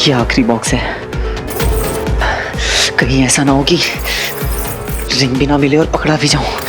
ये आखिरी बॉक्स है, कहीं ऐसा ना हो कि रिंग भी ना मिले और पकड़ा भी जाऊं।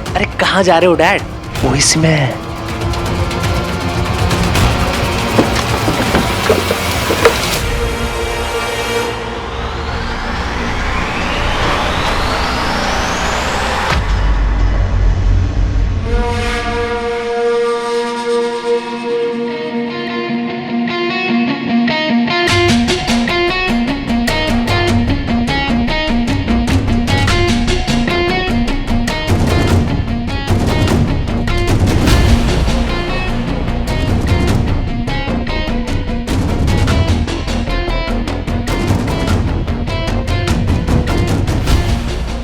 अरे कहाँ जा रहे हो डैड? वो इसमें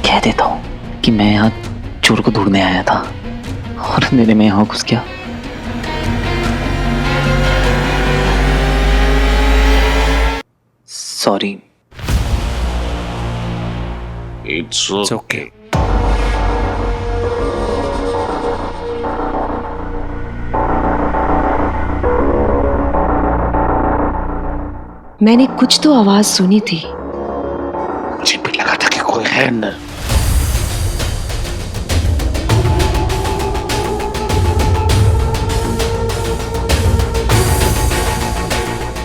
कह देता हूँ कि मैं यहाँ चोर को ढूंढने आया था और अंधेरे में यहाँ घुस गया। सॉरी। It's okay. मैंने कुछ तो आवाज सुनी थी। मुझे भी लगा था कि कोई है अंदर।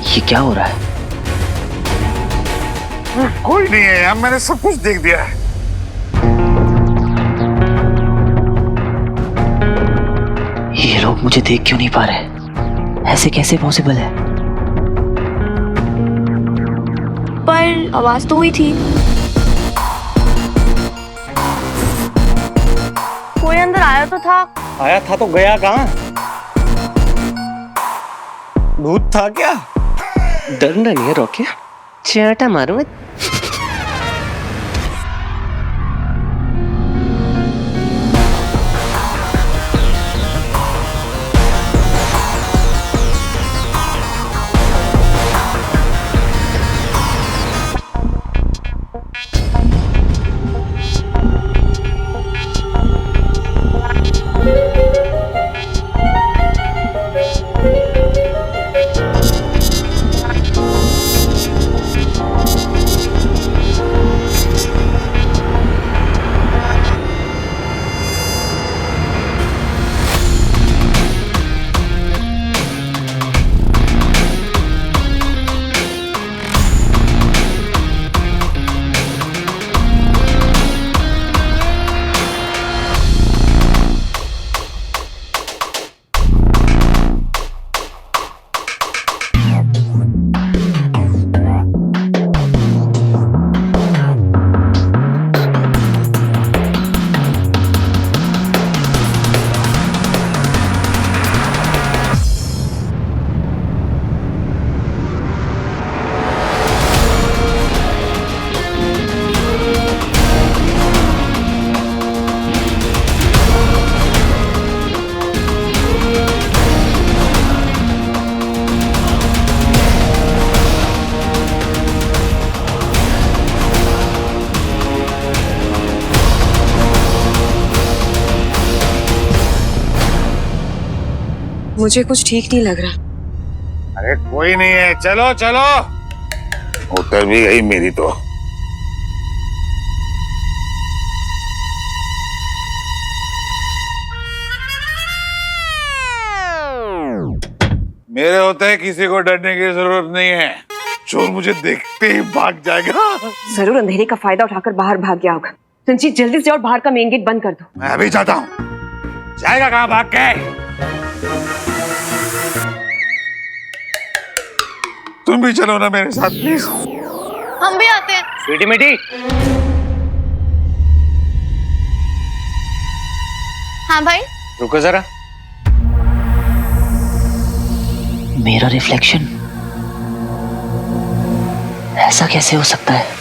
ये क्या हो रहा है? कोई नहीं है यार, मैंने सब कुछ देख दिया है। ये लोग मुझे देख क्यों नहीं पा रहे? ऐसे कैसे पॉसिबल है? पर आवाज तो हुई थी। कोई अंदर आया तो था। आया था तो गया कहाँ? भूत था क्या? डरना नहीं है रॉकी, चाटा मारो मैं। मुझे कुछ ठीक नहीं लग रहा। अरे कोई नहीं है, चलो चलो। उतर भी गई मेरी तो। मेरे होते किसी को डरने की जरूरत नहीं है। चोर मुझे देखते ही भाग जाएगा। जरूर अंधेरे का फायदा उठाकर बाहर भाग गया होगा। रंजीत जल्दी से और बाहर का मेन गेट बंद कर दो। मैं अभी जाता हूँ। जाएगा कहाँ भाग के? तुम भी चलो ना मेरे साथ प्लीज। हम भी आते हैं। बेटी बेटी हाँ भाई। रुको जरा। मेरा रिफ्लेक्शन ऐसा कैसे हो सकता है?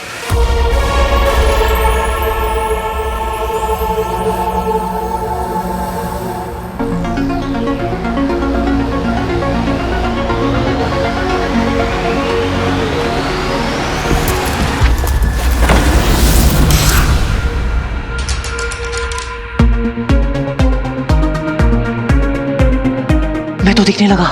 मैं तो दिखने लगा।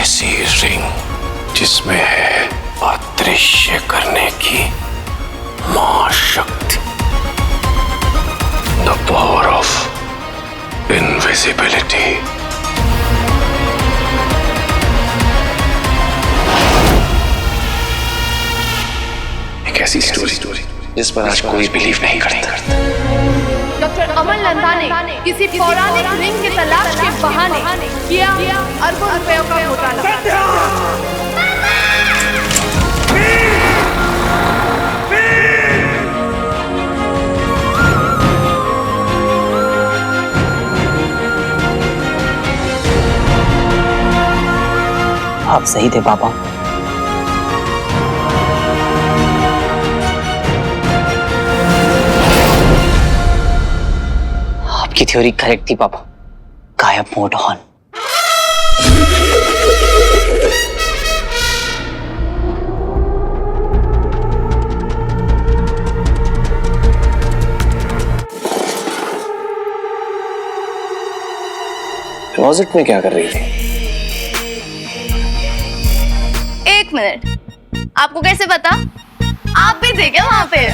ऐसी रिंग जिसमें है अदृश्य करने की महाशक्ति, द पावर ऑफ इनविजिबिलिटी। एक ऐसी स्टोरी जिस पर आज कोई बिलीव नहीं करता। डॉक्टर अमन नंदा ने किसी पौराणिक रिंग की तलाश के बहाने किया अरबों रुपयों का घोटाला। आप सही थे पापा। आपकी थ्योरी करेक्ट थी पापा। गायब मोड ऑन। क्लोजेट में क्या कर रही थी? एक मिनट, आपको कैसे पता? आप भी थे क्या वहां पे?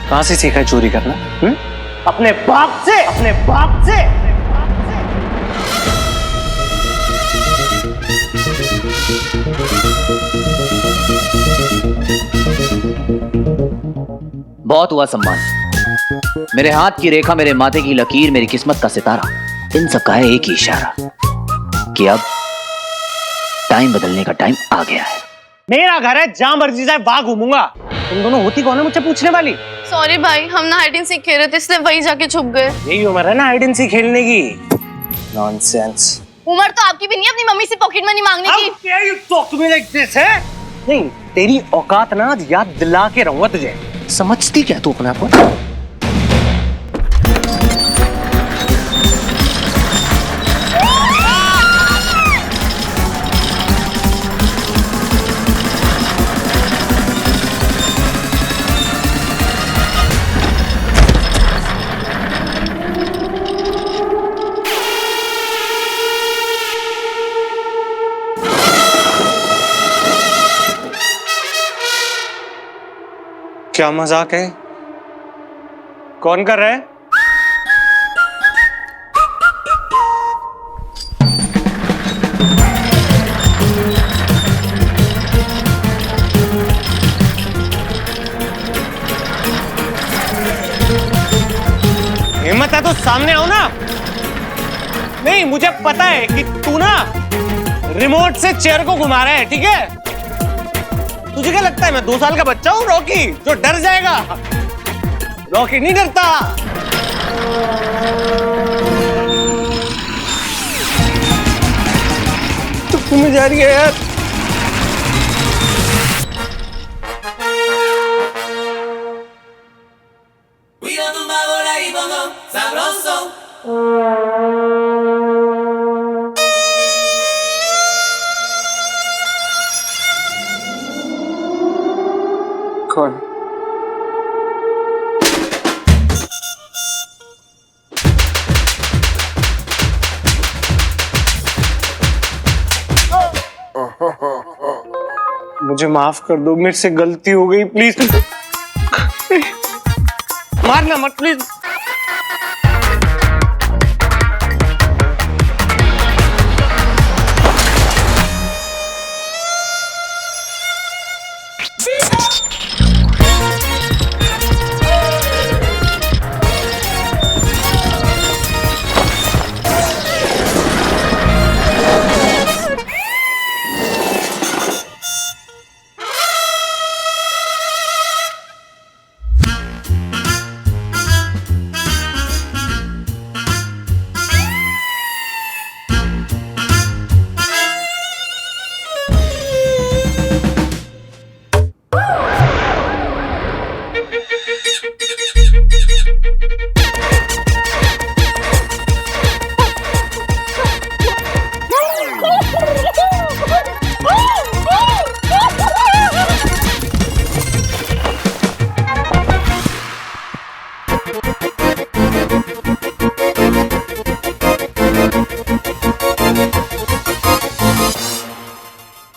कहां से सीखा चोरी करना? अपने बाप से, अपने बाप से। बहुत हुआ सम्मान। मेरे हाथ की रेखा, मेरे माथे की लकीर, मेरी किस्मत का सितारा, इन सब का है एक ही इशारा कि अब टाइम बदलने का टाइम आ गया है। मेरा घर है, जहां मर्जी जाए वहां घूमूंगा। तुम दोनों होती कौन है मुझसे पूछने वाली? सॉरी भाई, हम ना हाइड एंड सीक खेल रहे थे इसलिए वही जाके छुप गए। यही उम्र है ना हाइड एंड सीक खेलने की। नॉनसेंस। उम्र तो आपकी भी नहीं है अपनी मम्मी से पॉकेट मनी मांगने की। How dare you talk to me like this, है? नहीं, तेरी औकात ना याद दिला के रहूंगा तुझे। समझती क्या तू अपने आप को? क्या मजाक है? कौन कर रहा है? हिम्मत है तो सामने आओ ना। नहीं, मुझे पता है कि तू ना रिमोट से चेयर को घुमा रहा है, ठीक है? तुझे क्या लगता है मैं 2 साल का बच्चा हूँ रॉकी जो डर जाएगा? रॉकी नहीं डरता। तो घूमने जा रही है यार। कौन? मुझे माफ कर दो, मेरे से गलती हो गई, प्लीज। मारना मत प्लीज।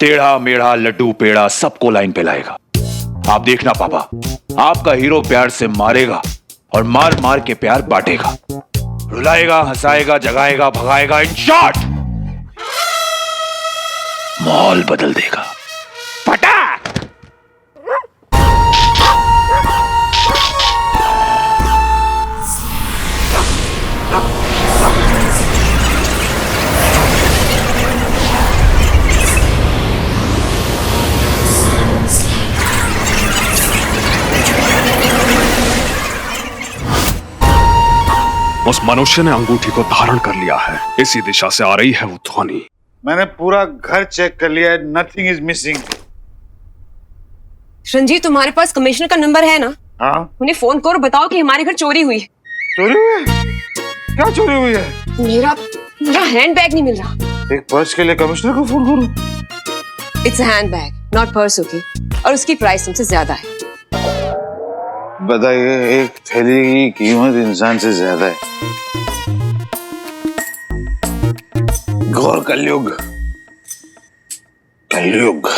टेढ़ा मेढ़ा लड्डू पेड़ा सबको लाइन पे लाएगा। आप देखना पापा, आपका हीरो प्यार से मारेगा और मार मार के प्यार बांटेगा, रुलाएगा, हंसाएगा, जगाएगा, भगाएगा, इन शॉर्ट माहौल बदल देगा। फटाक। उस मनुष्य ने अंगूठी को धारण कर लिया है। इसी दिशा से आ रही है वो ध्वनि। मैंने पूरा घर चेक कर लिया है, नथिंग इज मिसिंग। रंजीत, तुम्हारे पास कमिश्नर का नंबर है ना? हाँ। उन्हें फोन करो, बताओ कि हमारे घर चोरी हुई है। चोरी हुई है? क्या चोरी हुई है? मेरा हैंडबैग नहीं मिल रहा। एक पर्स के लिए कमिश्नर को फोन करूं? It's a handbag, not purse, okay? और उसकी प्राइस तुमसे ज्यादा है। बताइए, एक थैली की कीमत इंसान से ज्यादा है। घोर कलयुग, कलयुग।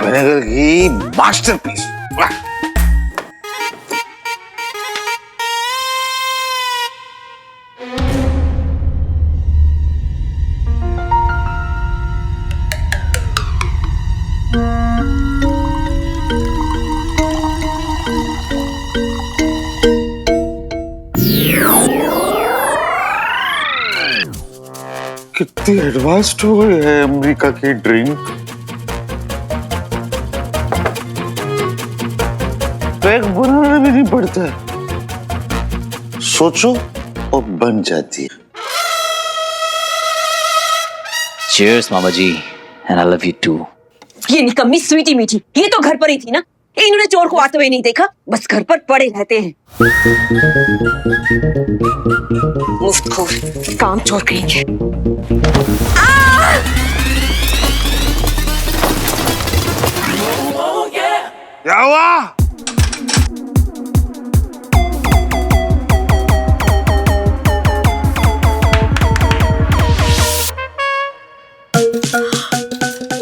विनेगर की मास्टरपीस। कितनी एडवांस्ड हो गई है अमेरिका की ड्रिंक। तो एक बनाना भी नहीं पड़ता, सोचो और बन जाती है। Cheers, mama ji, and I love you too. ये निकम्मी स्वीटी मीठी, ये तो घर पर ही थी ना? इन्होंने चोर को आते हुए नहीं देखा, बस घर पर पड़े रहते हैं। मुफ्तखोर, काम चोर करेंगे। क्या हुआ?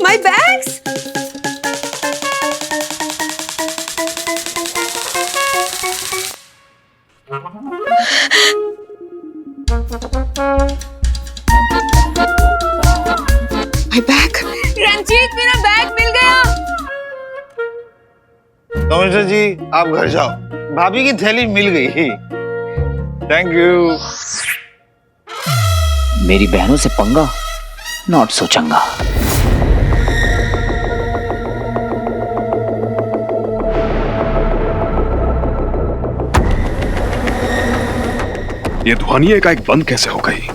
My bags! My bag! Ranjit, मेरा बैग मिल गया। कमिश्नर जी, आप घर जाओ, भाभी की थैली मिल गई। Thank you. मेरी बहनों से पंगा, नॉट सो चंगा। ये ध्वनि एकाएक बंद कैसे हो गई?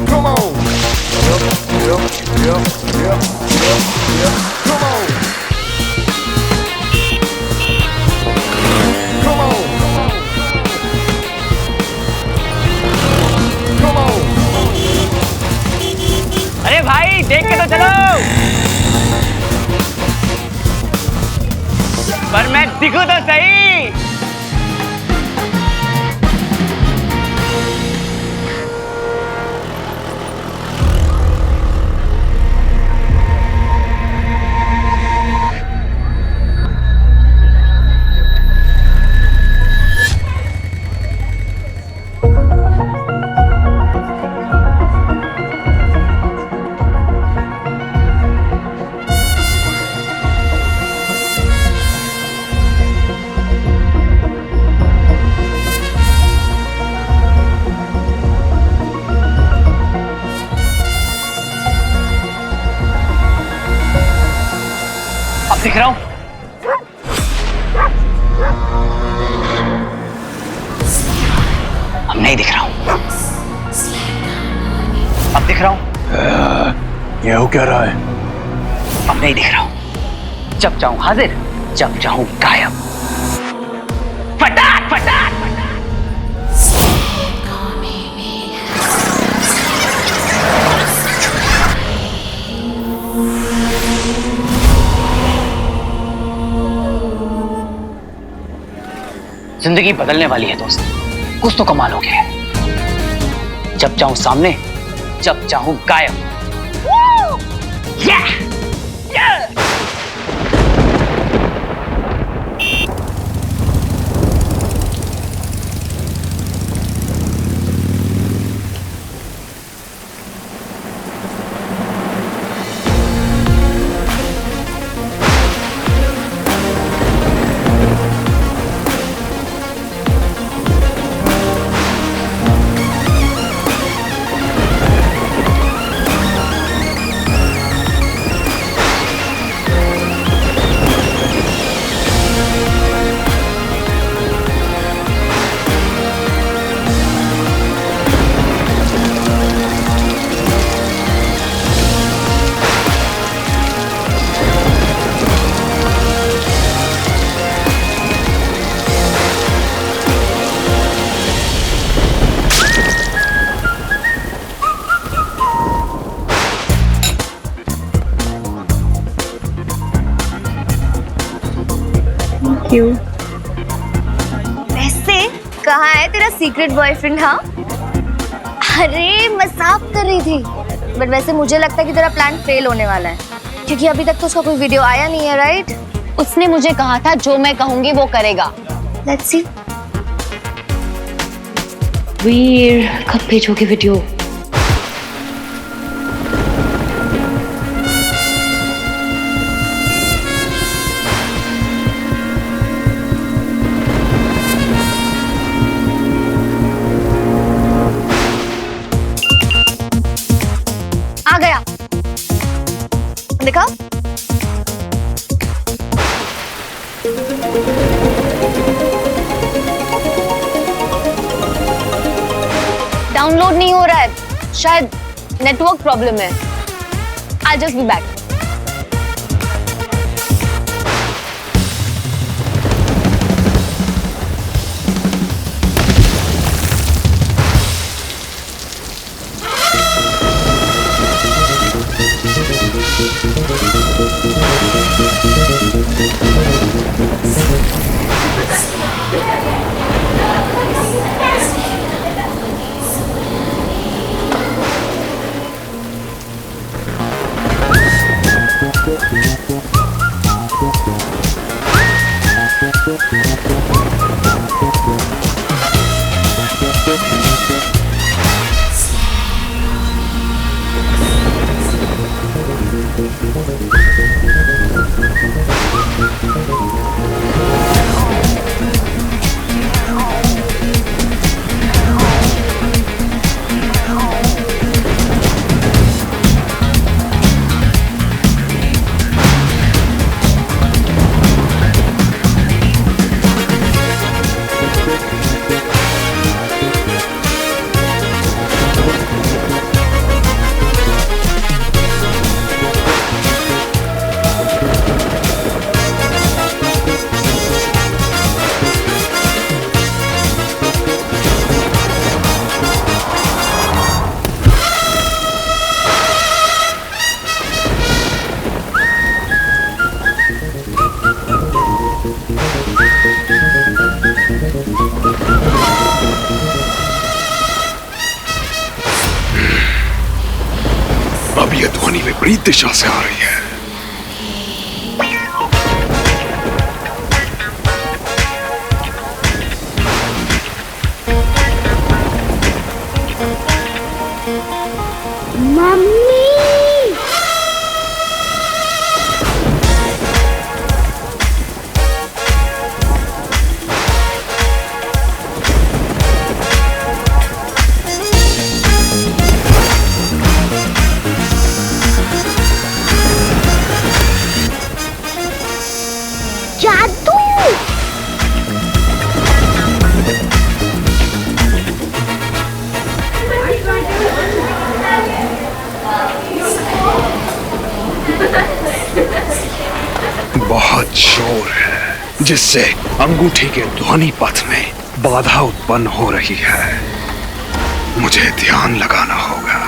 Come on. Come on. Come on. Come on. अरे भाई देख के तो चलो। पर मैं दिखूं तो सही। दिख रहा हूं? अब नहीं दिख रहा हूं। अब दिख रहा हूं? ये हो क्या रहा है? अब नहीं दिख रहा हूं। जब चाहूं हाजिर, जब चाहूं गायब। फटाक फटाक। जिंदगी बदलने वाली है दोस्त, कुछ तो कमाल हो गया है। जब चाहूं सामने, जब चाहूं गायब। yeah! Yeah! वैसे कहाँ है तेरा सीक्रेट बॉयफ्रेंड? हाँ, अरे मजाक कर रही थी, बट वैसे मुझे लगता है कि तेरा प्लान फेल होने वाला है, क्योंकि अभी तक तो उसका कोई वीडियो आया नहीं है, राइट? उसने मुझे कहा था जो मैं कहूंगी वो करेगा। Let's see. वीर कब भेजोगे वीडियो? आ गया, देखा? डाउनलोड नहीं हो रहा है, शायद नेटवर्क प्रॉब्लम है। I'll just be back. ये ध्वनि विपरीत दिशा से आ रही है। जादू! बहुत शोर है जिससे अंगूठी के ध्वनि पथ में बाधा उत्पन्न हो रही है। मुझे ध्यान लगाना होगा।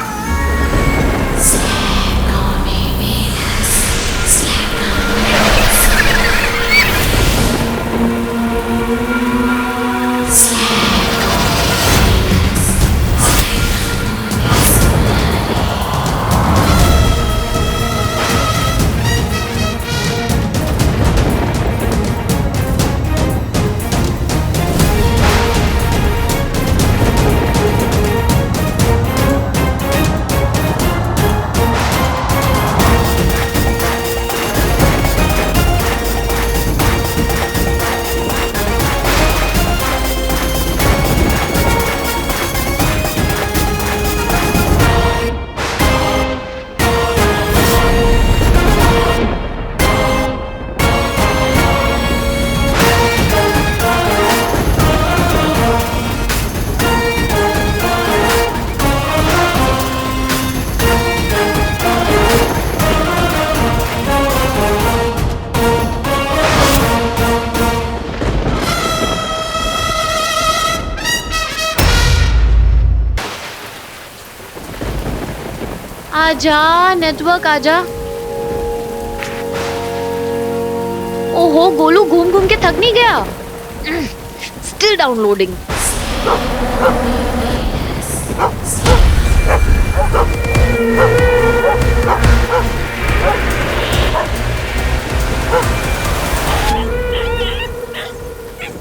आजा नेटवर्क आजा। ओहो गोलू घूम घूम के थक नहीं गया? Still downloading.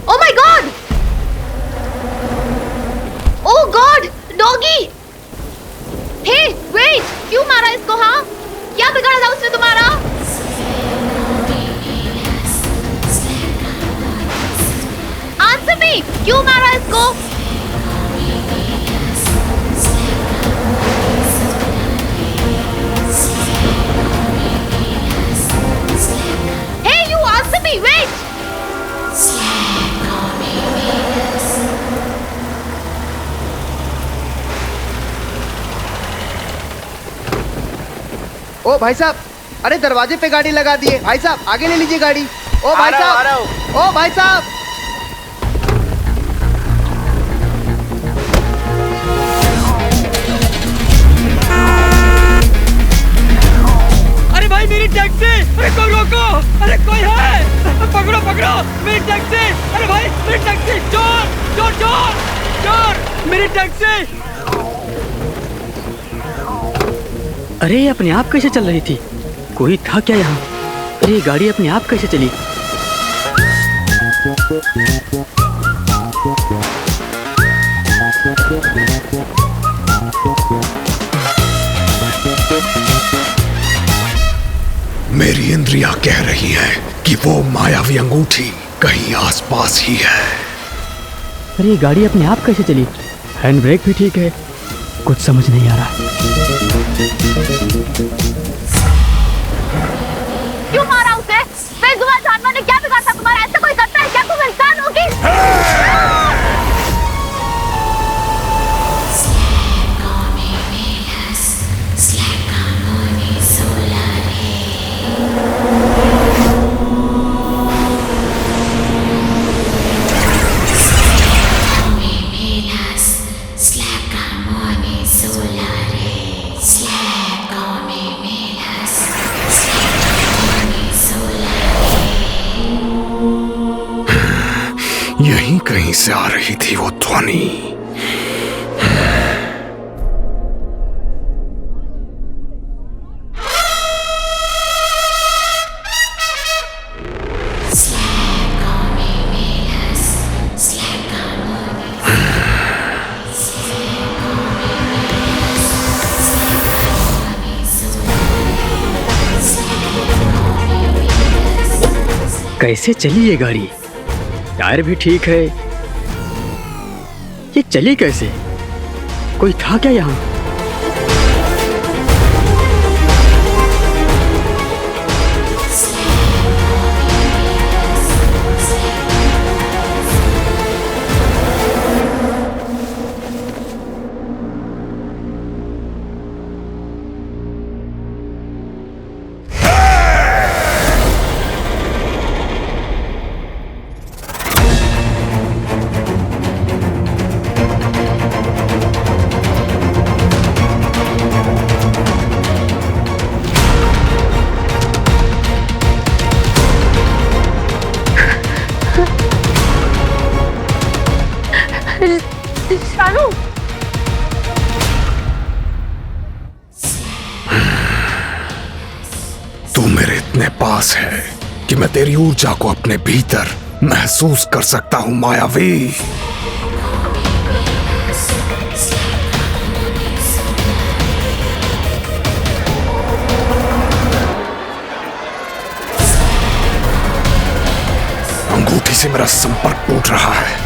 Oh my god! Oh god! Doggy! Hey wait! क्यों मारा इसको? हाँ, क्या बिगाड़ा था उसने तुम्हारा? Answer me! क्यों मारा इसको? Hey you answer me! Wait! ओ भाई साहब, अरे दरवाजे पे गाड़ी लगा दिए। भाई साहब आगे ले लीजिए गाड़ी। ओ भाई साहब, ओ भाई साहब। अरे भाई मेरी टैक्सी! अरे कोई रोको! अरे कोई है? पकड़ो पकड़ो मेरी टैक्सी! अरे भाई मेरी टैक्सी! चोर चोर चोर चोर! मेरी टैक्सी! अरे ये अपने आप कैसे चल रही थी? कोई था क्या यहाँ? अरे ये गाड़ी अपने आप कैसे चली? मेरी इंद्रियां कह रही है कि वो मायावी अंगूठी कहीं आसपास ही है। अरे ये गाड़ी अपने आप कैसे चली? हैंड ब्रेक भी ठीक है, कुछ समझ नहीं आ रहा। क्यों मारा उसे? बेजुबान जानवर ने क्या बिगाड़ा तुम्हारा? ऐसा कोई करता है क्या? तुम इंसान होगी? यहीं कहीं से आ रही थी वो ध्वनि। कैसे चली ये गाड़ी? टायर भी ठीक है, ये चली कैसे? कोई था क्या यहाँ? शानू, तू मेरे इतने पास है कि मैं तेरी ऊर्जा को अपने भीतर महसूस कर सकता हूं मायावी। अंगूठी से मेरा संपर्क टूट रहा है।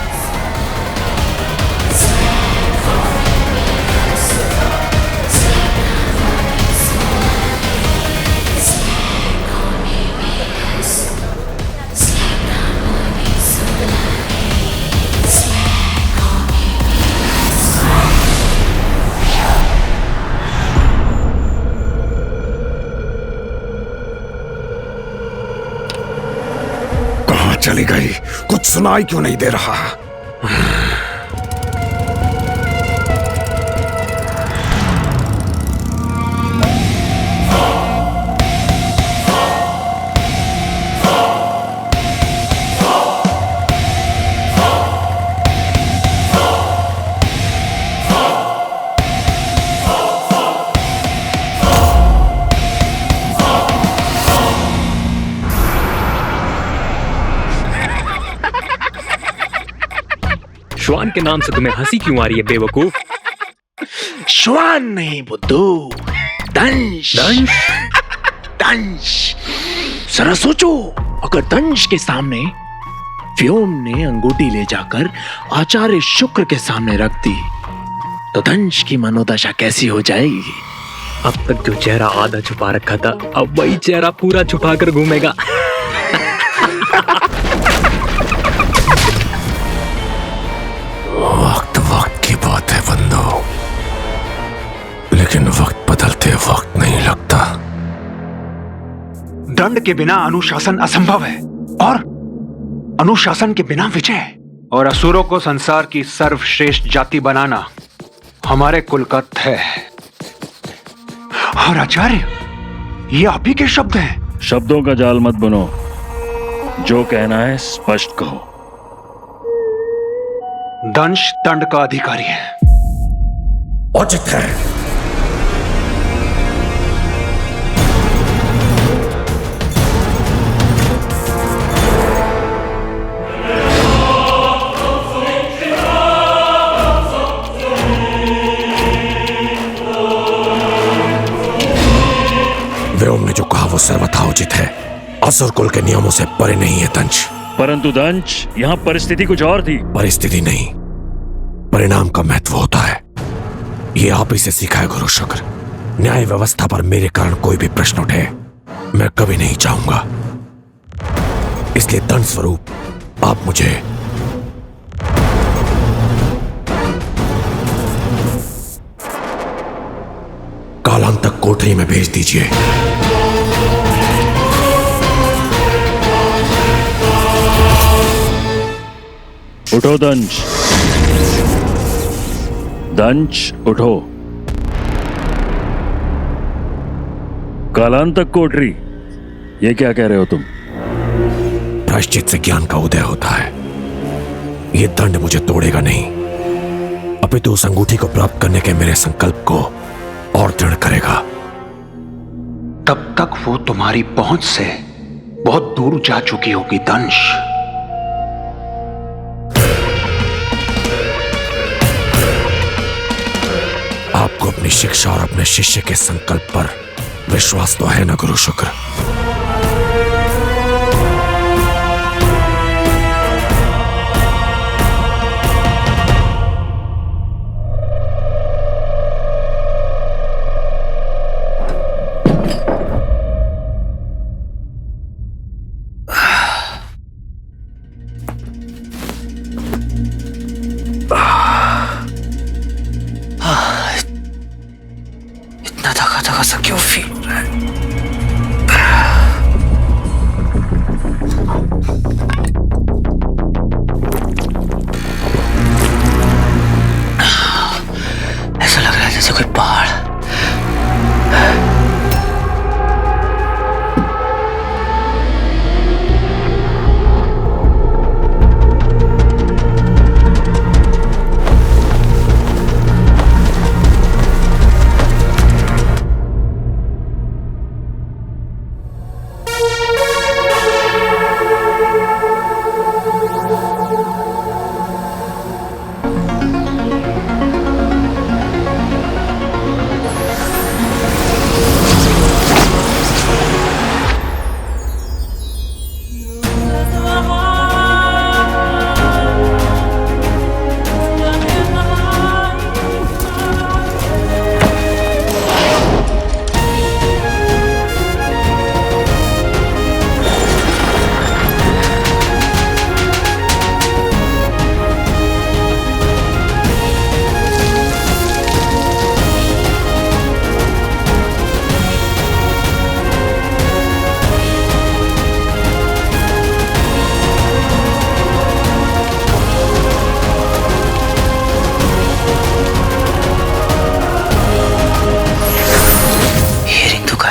चली गई, कुछ सुनाई क्यों नहीं दे रहा? श्वान के नाम से तुम्हें हंसी क्यों आ रही है बेवकूफ? श्वान नहीं बुद्धू, दंश। दंश? दंश। जरा सोचो, अगर दंश के सामने व्योम ने अंगूठी ले जाकर आचार्य शुक्र के सामने रख दी तो दंश की मनोदशा कैसी हो जाएगी? अब तक जो चेहरा आधा छुपा रखा था, अब वही चेहरा पूरा छुपा कर घूमेगा। वक्त वक्त की बात है बंदो, लेकिन वक्त बदलते वक्त नहीं लगता। दंड के बिना अनुशासन असंभव है और अनुशासन के बिना विजय। और असुरों को संसार की सर्वश्रेष्ठ जाति बनाना हमारे कुल का तय है। और आचार्य, ये आप ही के शब्द हैं। शब्दों का जाल मत बुनो, जो कहना है स्पष्ट कहो। दंश दंड का अधिकारी है। उचित है। व्योम ने जो कहा वो सर्वथा उचित है। असुर कुल के नियमों से परे नहीं है दंश। परंतु दंश, यहाँ परिस्थिति कुछ और थी। परिस्थिति नहीं, परिणाम का महत्व होता है। ये आप ही से सीखा है गुरु शुक्र। न्याय व्यवस्था पर मेरे कारण कोई भी प्रश्न उठे, मैं कभी नहीं चाहूंगा। इसलिए दंड स्वरूप आप मुझे कालांतक कोठरी में भेज दीजिए। उठो दंश, दंश उठो। कालांतक कोठरी, ये क्या कह रहे हो तुम? प्रायश्चित से ज्ञान का उदय होता है। ये दंड मुझे तोड़ेगा नहीं, अपितु उस अंगूठी को प्राप्त करने के मेरे संकल्प को और दृढ़ करेगा। तब तक वो तुम्हारी पहुंच से बहुत दूर जा चुकी होगी दंश। आपको अपनी शिक्षा और अपने शिष्य के संकल्प पर विश्वास तो है ना गुरु शुक्र? धका धका सा क्यों फील हो रहा है? ऐसा लग रहा है जैसे कोई पहाड़।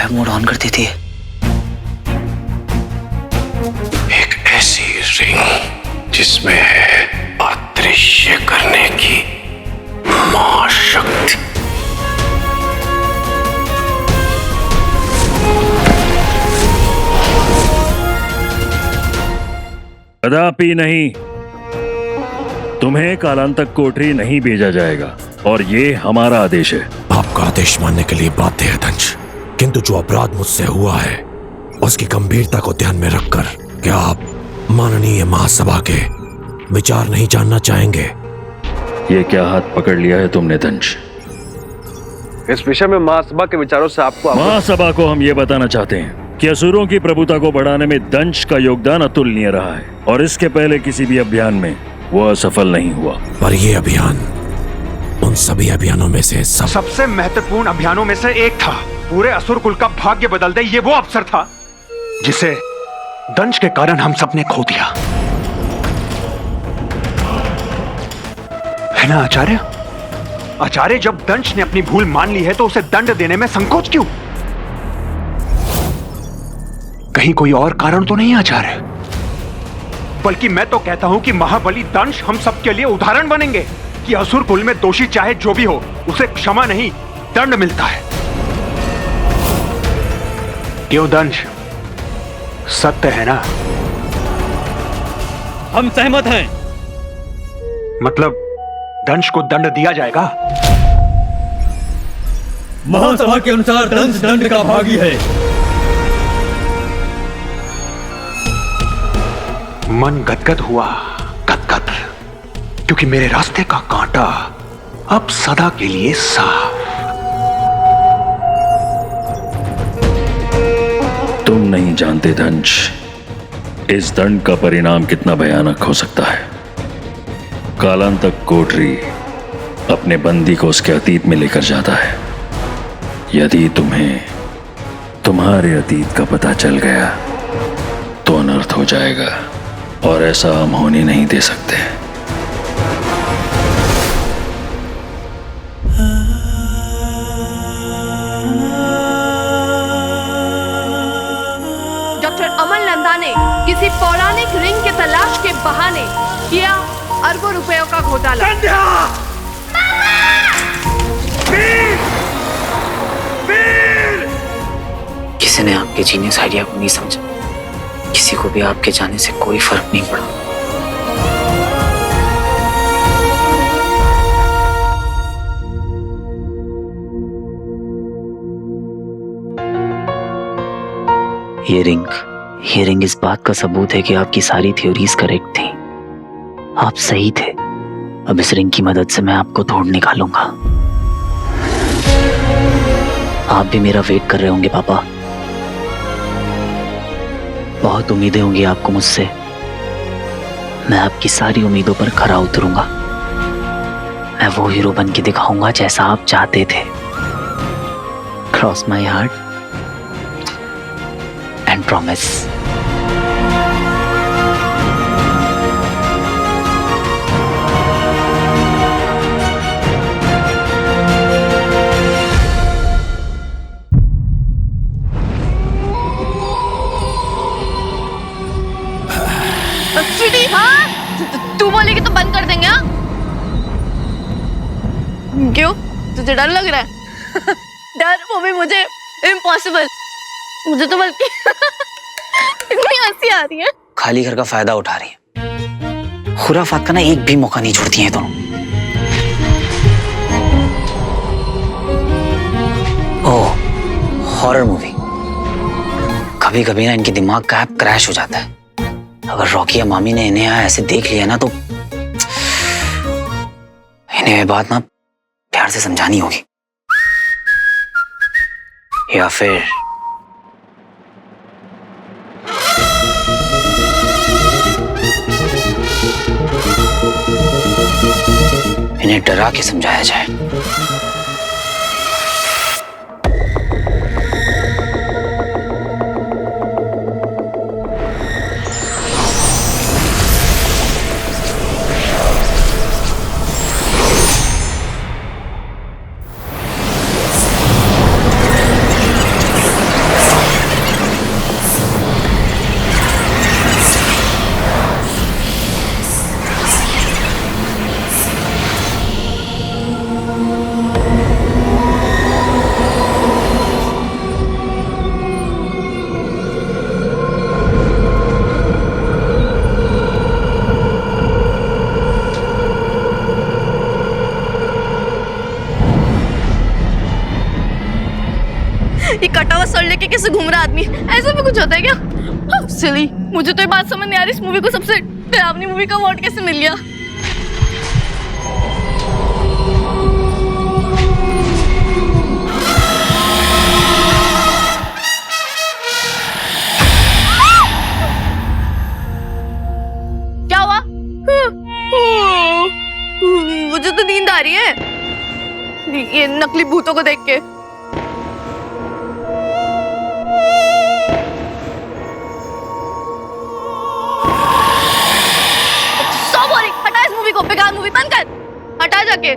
मोड ऑन कर देती है। एक ऐसी रिंग जिसमें है अदृश्य करने की महाशक्ति। कदापि नहीं, तुम्हें कालांतक कोठरी नहीं भेजा जाएगा और ये हमारा आदेश है। आपका आदेश मानने के लिए बाध्य है दंश, किंतु जो अपराध मुझसे हुआ है उसकी गंभीरता को ध्यान में रखकर क्या आप माननीय महासभा के विचार नहीं जानना चाहेंगे? ये क्या हाथ पकड़ लिया है तुमने दंश? इस विषय में महासभा के विचारों से आपको महासभा को हम ये बताना चाहते हैं कि असुरों की प्रभुता को बढ़ाने में दंश का योगदान अतुलनीय रहा है और इसके पहले किसी भी अभियान में वो असफल नहीं हुआ। पर ये अभियान उन सभी अभियानों में से सबसे महत्वपूर्ण अभियानों में से एक था। पूरे असुर कुल का भाग्य बदल दे, ये वो अवसर था जिसे दंश के कारण हम सबने खो दिया, है ना आचार्य? आचार्य, जब दंश ने अपनी भूल मान ली है तो उसे दंड देने में संकोच क्यों? कहीं कोई और कारण तो नहीं आचार्य? बल्कि मैं तो कहता हूं कि महाबली दंश हम सबके लिए उदाहरण बनेंगे कि असुर कुल में दोषी चाहे जो भी हो उसे क्षमा नहीं दंड मिलता है। क्यों दंश, सत्य है ना? हम सहमत हैं। मतलब दंश को दंड दिया जाएगा? महासभा के अनुसार दंश दंड का भागी है। मन गदगद हुआ, गदगद, क्योंकि मेरे रास्ते का कांटा अब सदा के लिए साफ। तुम नहीं जानते दंश, इस दंड का परिणाम कितना भयानक हो सकता है। कालांतक कोठरी अपने बंदी को उसके अतीत में लेकर जाता है। यदि तुम्हें तुम्हारे अतीत का पता चल गया तो अनर्थ हो जाएगा और ऐसा हम होने नहीं दे सकते। ने किसी पौराणिक रिंग के तलाश के बहाने किया अरबों रुपयों का घोटाला। किसी ने आपके जीनियस आइडिया को नहीं समझा, किसी को भी आपके जाने से कोई फर्क नहीं पड़ा। ये रिंग इस बात का सबूत है कि आपकी सारी थ्योरीज करेक्ट थी। आप सही थे। अब इस रिंग की मदद से मैं आपको तोड़ निकालूंगा। आप भी मेरा वेट कर रहे होंगे पापा। बहुत उम्मीदें होंगी आपको मुझसे। मैं आपकी सारी उम्मीदों पर खरा उतरूंगा। मैं वो हीरो बन के दिखाऊंगा जैसा आप चाहते थे। Cross my heart and promise. Sweety, हाँ? तू बोलेगी तो बंद कर देंगे, हाँ? क्यों? तुझे डर लग रहा है? डर, वो भी मुझे? इम्पॉसिबल। मुझे तो बल्कि इतनी हंसी आ रही है। खाली घर का फायदा उठा रही है। खुराफात का ना एक भी मौका नहीं छोड़ती हैं दोनों। ओह, हॉरर मूवी। कभी कभी ना इनके दिमाग का ऐप क्रैश हो जाता है। अगर रॉकी या मामी ने इन्हें ऐसे देख लिया ना तो इन्हें ये बात ना प्यार से समझानी होगी, या फिर इन्हें डरा के समझाया जाए। ये कटा हुआ सर लेके कैसे घूम रहा आदमी? ऐसा भी कुछ होता है क्या? सिली, मुझे तो ये बात समझ नहीं आ रही, इस मूवी को सबसे डरावनी मूवी का अवार्ड कैसे मिल गया? क्या हुआ? मुझे तो नींद आ रही है ये नकली भूतों को देख के। को बेकार मूवी बंद कर, हटा जाके।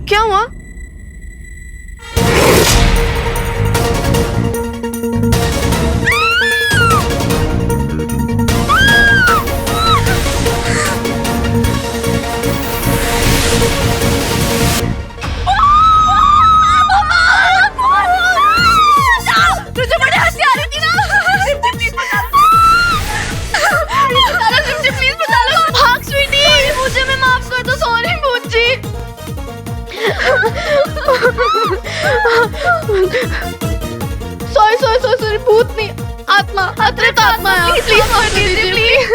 क्या हुआ? सॉरी, भूत नहीं, आत्मा, अतिरिक्त आत्मा है। प्लीज मार दीजिए, प्लीज।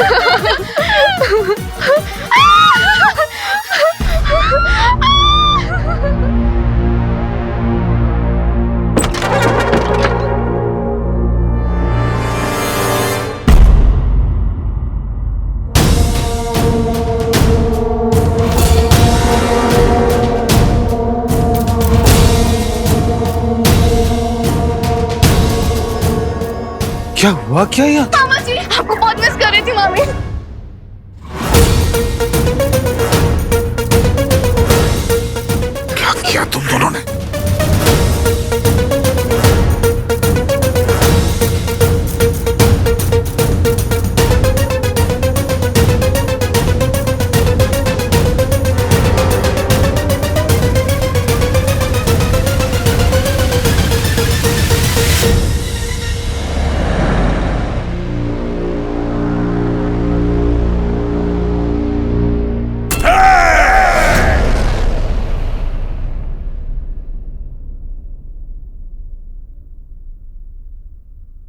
क्या हुआ? क्या यार? मामा जी, आपको बहुत मिस कर रही थी मामी। क्या किया तुम दोनों ने?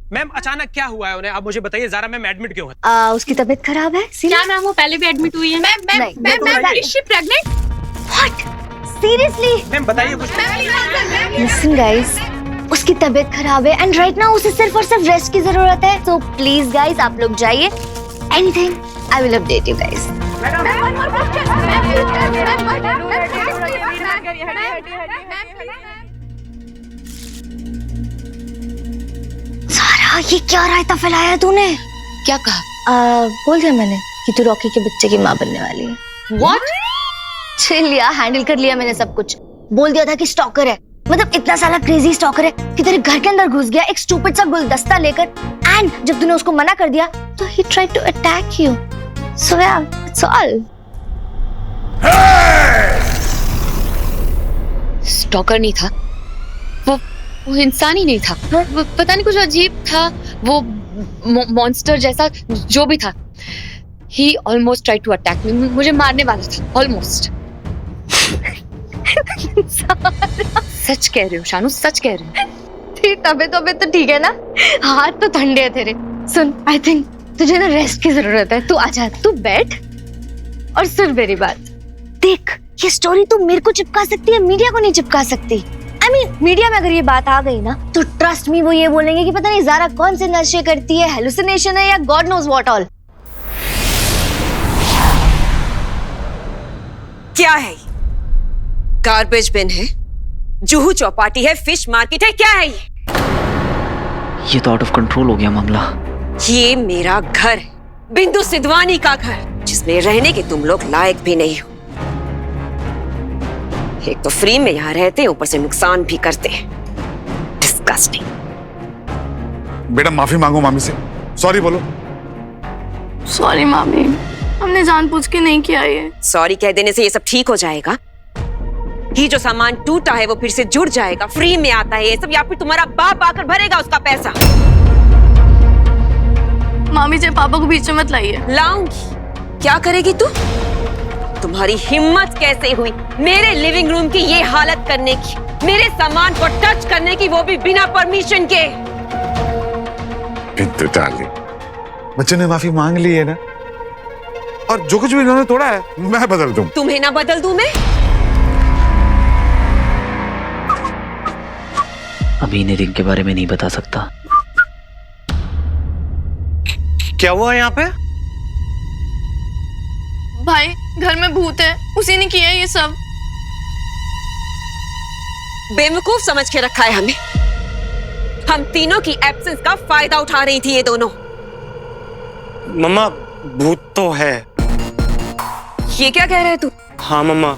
मैम, अचानक क्या हुआ है उन्हें? आप मुझे बताइए जरा, मैम एडमिट क्यों है? उसकी तबीयत खराब है। क्या मैम, वो पहले भी एडमिट हुई है? Ma'am, is she pregnant? What? Seriously? Ma'am बताइए कुछ। लिसन गाइस, उसकी तबीयत खराब है एंड राइट नाउ उसे सिर्फ और सिर्फ रेस्ट की जरूरत है। सो प्लीज गाइस, आप लोग जाइए। Anything I will update you guys. सारा ये क्या रायता फैलाया तूने? क्या कहा? बोल दिया मैंने कि तू रॉकी के बच्चे की माँ बनने वाली है। What? चिल लिया, हैंडल कर लिया मैंने सब कुछ। बोल दिया था कि स्टॉकर है, मतलब इतना साला क्रेजी स्टॉकर है कि तेरे घर के अंदर घुस गया एक स्टूपिड सा गुलदस्ता लेकर, एंड जब तूने उसको मना कर दिया तो he tried to attack you. So yeah it's all. Stalker नहीं था वो इंसान ही नहीं था। वो पता नहीं कुछ अजीब था, वो मॉन्स्टर जैसा जो भी था। He almost tried to attack me. मुझे मारने वाला था, almost. सच कह रही हो शानू, सच कह रही हो। तेरी तबीयत तो ठीक है ना? हाथ तो ठंडे है तेरे। सुन, आई थिंक तुझे ना रेस्ट की जरूरत है। तू आजा, तू बैठ और सुन मेरी बात। देख, ये स्टोरी तू मेरे को चिपका सकती है, मीडिया को नहीं चिपका सकती। I mean, मीडिया में अगर ये बात आ गई ना तो ट्रस्ट मी वो ये बोलेंगे कि पता नहीं ज़ारा कौन से नशे करती है, हेलुसिनेशन है या गॉड नोज व्हाट ऑल। क्या है? गार्बेज बिन है, जुहू चौपाटी है, फिश मार्केट है, क्या है ये तो आउट ऑफ कंट्रोल हो गया मामला। ये मेरा घर है, बिंदु सिद्धवानी का घर, जिसमें रहने के तुम लोग लायक भी नहीं हो। एक तो फ्री में यहाँ रहते हैं, ऊपर से नुकसान भी करते हैं। डिस्गस्टिंग। बेटा माफी मांगो मामी से, सॉरी बोलो। सॉरी मामी, हमने जानबूझ के नहीं किया ये। सॉरी कह देने से ये सब ठीक हो जाएगा? ये जो सामान टूटा है वो फिर से जुड़ जाएगा, फ्री में आता है ये सब, या फिर तुम्हारा बाप आकर भरेगा उसका पैसा? मामी जी पापा को बीच में मत लाइए। लाऊंगी। क्या करेगी तू? तुम्हारी हिम्मत कैसे हुई मेरे लिविंग रूम की ये हालत करने की, मेरे सामान को टच करने की, वो भी बिना परमिशन के? बिंदु डार्लिंग, बच्चों ने माफी मांग ली है ना, और जो कुछ भी इन्होंने तोड़ा है मैं बदल दूं। तुम्हें ना बदल दूं मैं? अभी इन्हें रिंग के बारे में नहीं बता सकता। क्या हुआ यहाँ पे? भाई घर में भूत है, उसी ने किया ये सब। बेवकूफ समझ के रखा है हमें। हम तीनों की एब्सेंस का फायदा उठा रही थी ये दोनों। मम्मा भूत तो है। ये क्या कह रहे तू? हाँ मम्मा,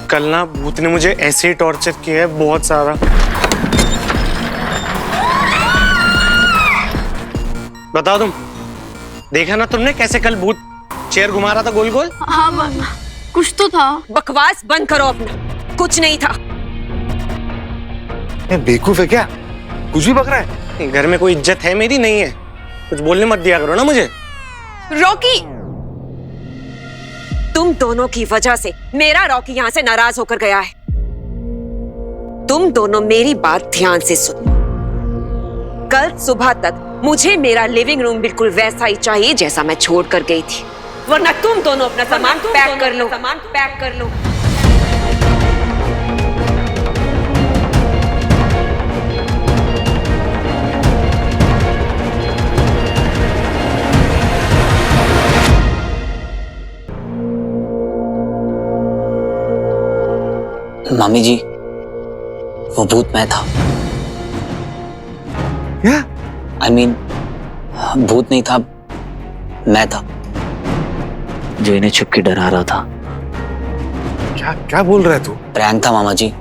कल ना भूत ने मुझे ऐसे ही टॉर्चर किया है, बहुत सारा। बताओ तुम, देखा ना तुमने कैसे कल भूत चेयर घुमा रहा था गोल गोल? हाँ कुछ तो था। बकवास बंद करो अपना, कुछ नहीं था। बेवकूफ है क्या? कुछ भी बक रहा है। घर में कोई इज्जत है मेरी? नहीं है, कुछ बोलने मत दिया करो ना मुझे। रॉकी, तुम दोनों की वजह से मेरा रॉकी यहाँ से नाराज होकर गया है। तुम दोनों मेरी बात ध्यान से सुनो। कल सुबह तक मुझे मेरा लिविंग रूम बिल्कुल वैसा ही चाहिए जैसा मैं छोड़ कर गई थी, वरना तुम दोनों अपना सामान पैक कर लो। सामान पैक कर लो। मामी जी, वो भूत मैं था। क्या? I mean, भूत नहीं था, मैं था जो इन्हें छुप के डरा रहा था। क्या क्या बोल रहा है तू? प्रैंक था मामा जी,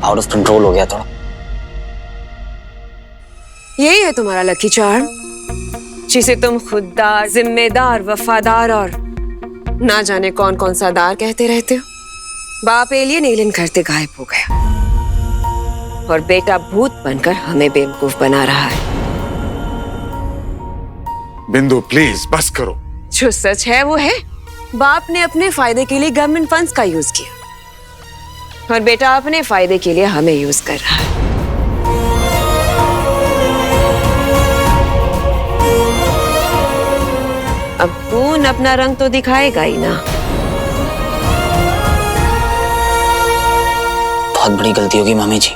आउट ऑफ कंट्रोल हो गया थोड़ा। यही है तुम्हारा लकी चार्म, जिसे तुम खुददार, जिम्मेदार, वफादार और ना जाने कौन कौन सा दार कहते रहते हो। बाप एलियन करते गायब हो गया और बेटा भूत बनकर हमें बेवकूफ बना रहा है। बिंदु प्लीज बस करो। जो सच है वो है, बाप ने अपने फायदे के लिए गवर्नमेंट फंड्स का यूज किया और बेटा अपने फायदे के लिए हमें यूज कर रहा है। अब खून अपना रंग तो दिखाएगा ही ना। बहुत बड़ी गलती होगी मामी जी,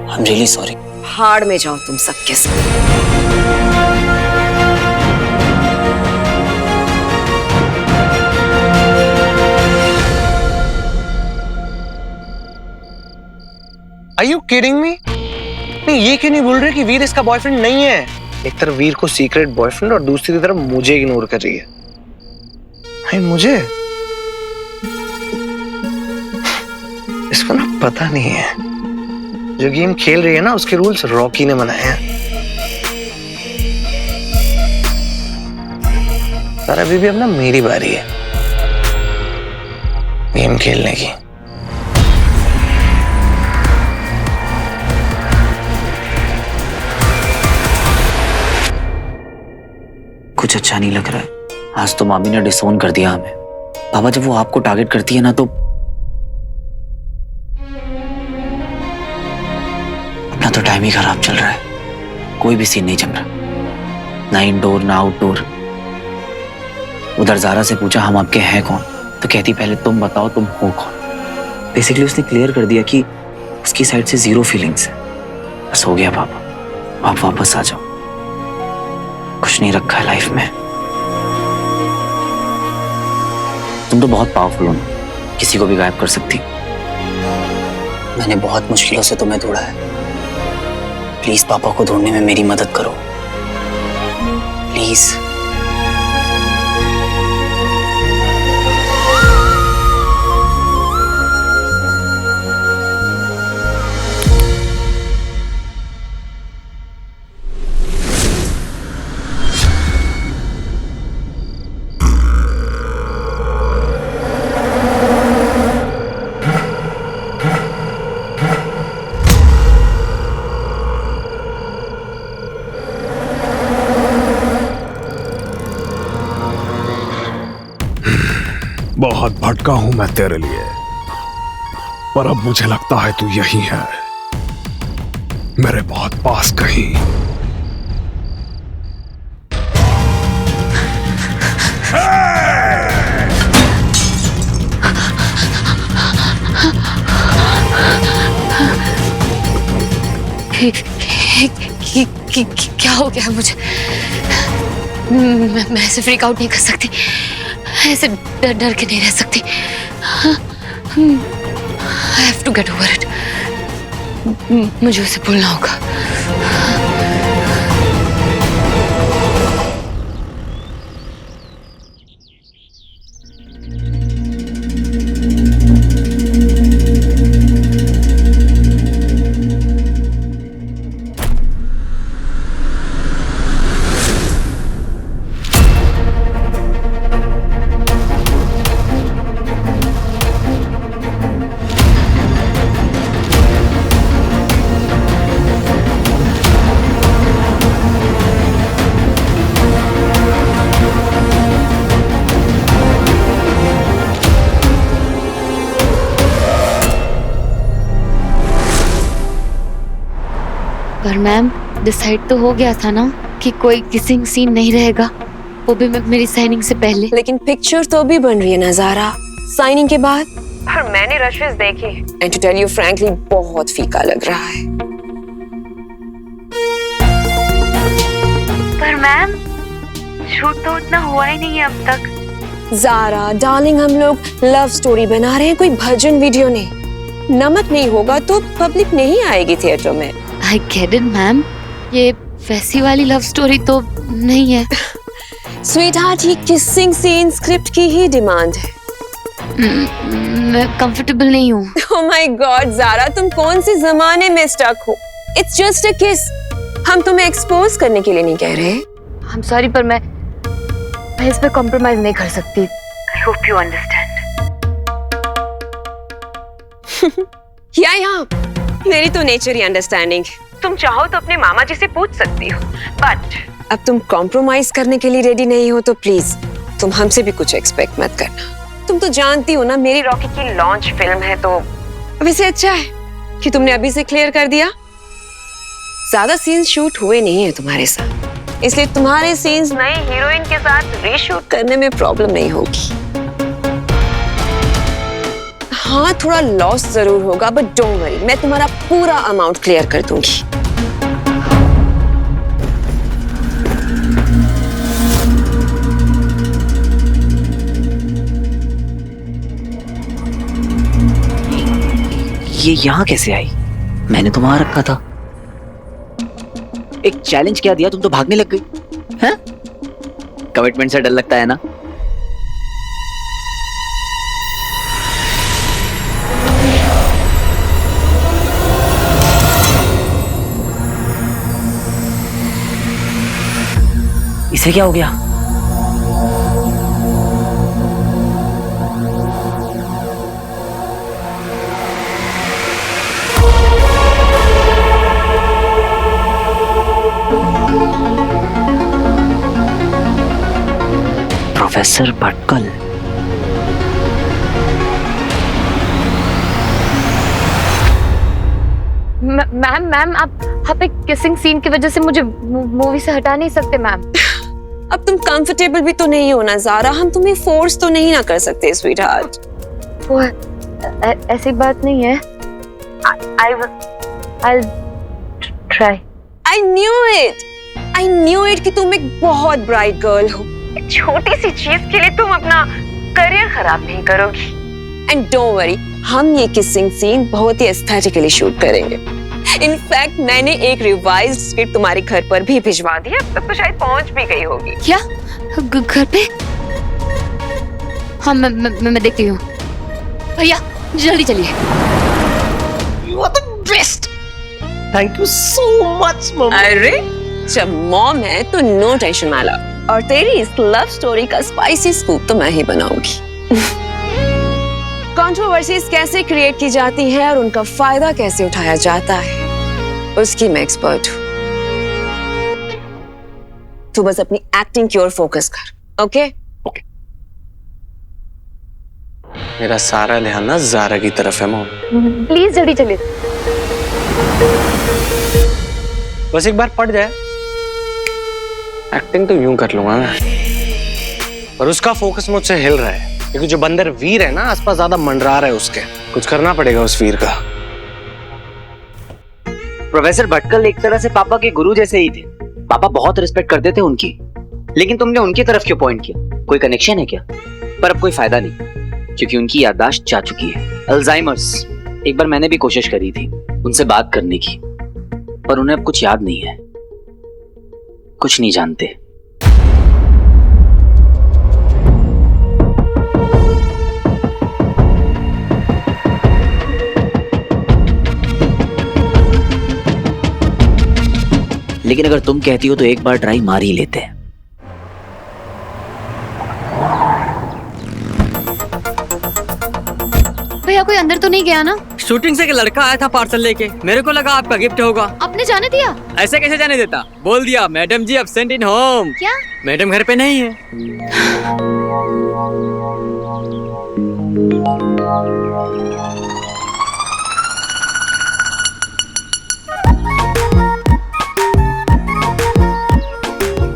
आई एम रियली सॉरी। हाड़ में जाओ तुम सबके साथ। Are you kidding me? नहीं, ये क्यों नहीं बोल रहे कि वीर इसका बॉयफ्रेंड नहीं है? एक तरफ वीर को सीक्रेट बॉयफ्रेंड और दूसरी तरफ मुझे इग्नोर कर रही है। भाई मुझे इसको ना पता नहीं है, जो गेम खेल रही है ना उसके रूल्स रॉकी ने बनाए हैं। पर अभी भी अब ना मेरी बारी है गेम खेलने की। कुछ अच्छा नहीं लग रहा है। आज तो मामी ने डिसोन कर दिया हमें। पापा जब वो आपको टारगेट करती है ना तो अपना तो टाइम ही खराब चल रहा है। कोई भी सीन नहीं जम रहा, ना इंडोर ना आउटडोर। उधर जारा से पूछा हम आपके हैं कौन, तो कहती पहले तुम बताओ तुम हो कौन। बेसिकली उसने क्लियर कर दिया कि उसकी साइड से 0 फीलिंग्स है। बस हो गया पापा, आप वापस आ जाओ। कुछ नहीं रखा है लाइफ में। तुम तो बहुत पावरफुल हो, किसी को भी गायब कर सकती। मैंने बहुत मुश्किलों से तुम्हें ढूंढा है। प्लीज पापा को ढूंढने में मेरी मदद करो, प्लीज। बहुत भटका हूं मैं तेरे लिए, पर अब मुझे लगता है तू यही है, मेरे बहुत पास कहीं। क्या हो गया मुझे? मैं ऐसे फ्रीक आउट नहीं कर सकती, ऐसे डर डर के नहीं रह सकती। I have to get over it. मुझे उसे भूलना होगा। पर मैम डिसाइड तो हो गया था ना कि कोई किसिंग सीन नहीं रहेगा, वो भी मेरी साइनिंग से पहले। लेकिन पिक्चर तो अभी बन रही है नजारा साइनिंग के बाद। और मैंने रशेस देखे and to tell you frankly बहुत फीका लग रहा है। पर मैम शूट तो उतना हुआ ही नहीं है अब तक। जारा डार्लिंग, हम लोग लव स्टोरी बना रहे हैं, कोई भजन वीडियो नहीं। नमक नहीं होगा तो पब्लिक नहीं आएगी थिएटर में। I get it, ma'am. ये वैसी वाली लव स्टोरी तो नहीं है। स्वीटहार्ट, ये किसिंग सीन स्क्रिप्ट की ही डिमांड है। मैं कंफर्टेबल नहीं हूँ। Oh my God, ज़ारा, तुम कौन से जमाने में स्टक हो? It's just a kiss. हम तुम्हें एक्सपोज करने के लिए नहीं कह रहे। I'm sorry, पर मैं इस पे कॉम्प्रोमाइज नहीं कर सकती। I hope you understand. या मेरी तो नेचर ही अंडरस्टैंडिंग। तुम चाहो तो अपने मामा जी से पूछ सकती हो, बट अब तुम कॉम्प्रोमाइज करने के लिए रेडी नहीं हो तो प्लीज तुम हमसे भी कुछ एक्सपेक्ट मत करना। तुम तो जानती हो ना मेरी रॉकी की लॉन्च फिल्म है, तो अब इससे अच्छा है कि तुमने अभी से क्लियर कर दिया। ज्यादा सीन्स शूट हुए नहीं है तुम्हारे साथ, इसलिए तुम्हारे सीन्स नए हीरोइन के साथ रीशूट करने में प्रॉब्लम नहीं होगी। हाँ, थोड़ा लॉस जरूर होगा, बट डोंट वरी, मैं तुम्हारा पूरा अमाउंट क्लियर कर दूंगी। ये यहाँ कैसे आई? मैंने तो वहां रखा था। एक चैलेंज क्या दिया, तुम तो भागने लग गई हैं? कमिटमेंट से डर लगता है ना? इसे क्या हो गया? प्रोफेसर भटकल। मैम आप एक किसिंग सीन की वजह से मुझे मूवी से हटा नहीं सकते मैम। अब तुम कंफर्टेबल भी तो नहीं हो ना ज़ारा, हम तुम्हें फोर्स तो नहीं ना कर सकते स्वीटहार्ट। वो ऐसी बात नहीं है। I'll try. I knew it कि तुम एक बहुत ब्राइट गर्ल हो। एक छोटी सी चीज के लिए तुम अपना करियर खराब नहीं करोगी। एंड डोंट वरी, हम ये किसिंग सीन बहुत ही एस्थेटिकली शूट करेंगे। इनफैक्ट मैंने एक रिवाइज्ड स्क्रिप्ट तुम्हारे घर पर भी भिजवा दी है, तब तो शायद पहुंच भी गई होगी। क्या घर पे? हाँ मैं देखती हूँ। भैया जल्दी चलिए। You are the best. Thank you so much, mom. अरे जब मॉम है तो नो टेंशन माला, और तेरी इस लव स्टोरी का स्पाइसी स्कूप तो मैं ही बनाऊंगी। कंट्रोवर्सीज कैसे क्रिएट की जाती है और उनका फायदा कैसे उठाया जाता है, उसकी मैं एक्सपर्ट हूँ। तू बस अपनी एक्टिंग की ओर फोकस कर, ओके? मेरा सारा ध्यान ना ज़ारा की तरफ है मॉम। प्लीज जल्दी चलिए। बस एक बार पड़ जाए, एक्टिंग तो यूं कर लूंगा मैं, पर उसका फोकस मुझसे हिल रहा है क्योंकि जो बंदर वीर है ना आसपास ज्यादा मंडरा रहा है उसके। कुछ करना पड़ेगा उस वीर का। प्रोफेसर भटकल एक तरह से पापा के गुरु जैसे ही थे। पापा बहुत रिस्पेक्ट करते थे उनकी, लेकिन तुमने उनकी तरफ क्यों पॉइंट किया? कोई कनेक्शन है क्या? पर अब कोई फायदा नहीं, क्योंकि उनकी याददाश्त जा चुकी है, अल्जाइमर्स। एक बार मैंने भी कोशिश करी थी उनसे बात करने की, पर उन्हें अब कुछ याद नहीं है, कुछ नहीं जानते। लेकिन अगर तुम कहती हो तो एक बार ट्राई मार ही लेते हैं। भैया कोई अंदर तो नहीं गया ना? शूटिंग से एक लड़का आया था पार्सल लेके, मेरे को लगा आपका गिफ्ट होगा। आपने जाने दिया? ऐसे कैसे जाने देता? बोल दिया मैडम जी एब्सेंट इन होम। क्या? मैडम घर पे नहीं है।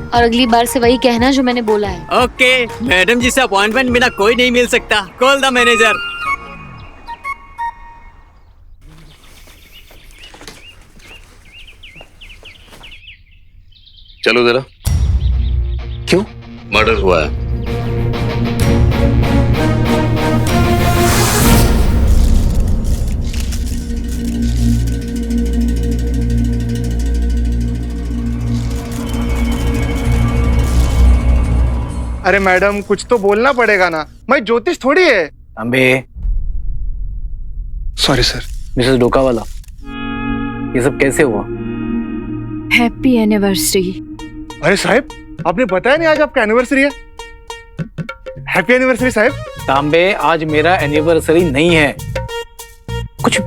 और अगली बार से वही कहना जो मैंने बोला है। ओके, मैडम जी से अपॉइंटमेंट बिना कोई नहीं मिल सकता। Call the manager. चलो जरा। क्यों? मर्डर हुआ है। अरे मैडम कुछ तो बोलना पड़ेगा ना, मैं ज्योतिष थोड़ी है। अबे सॉरी सर। मिसेस डोकावाला, ये सब कैसे हुआ? Happy anniversary. अरे साहब, आपने बताया नहीं आज आपका एनिवर्सरी है। हैप्पी एनिवर्सरी साहब। तांबे, आज मेरा एनिवर्सरी नहीं है। कुछ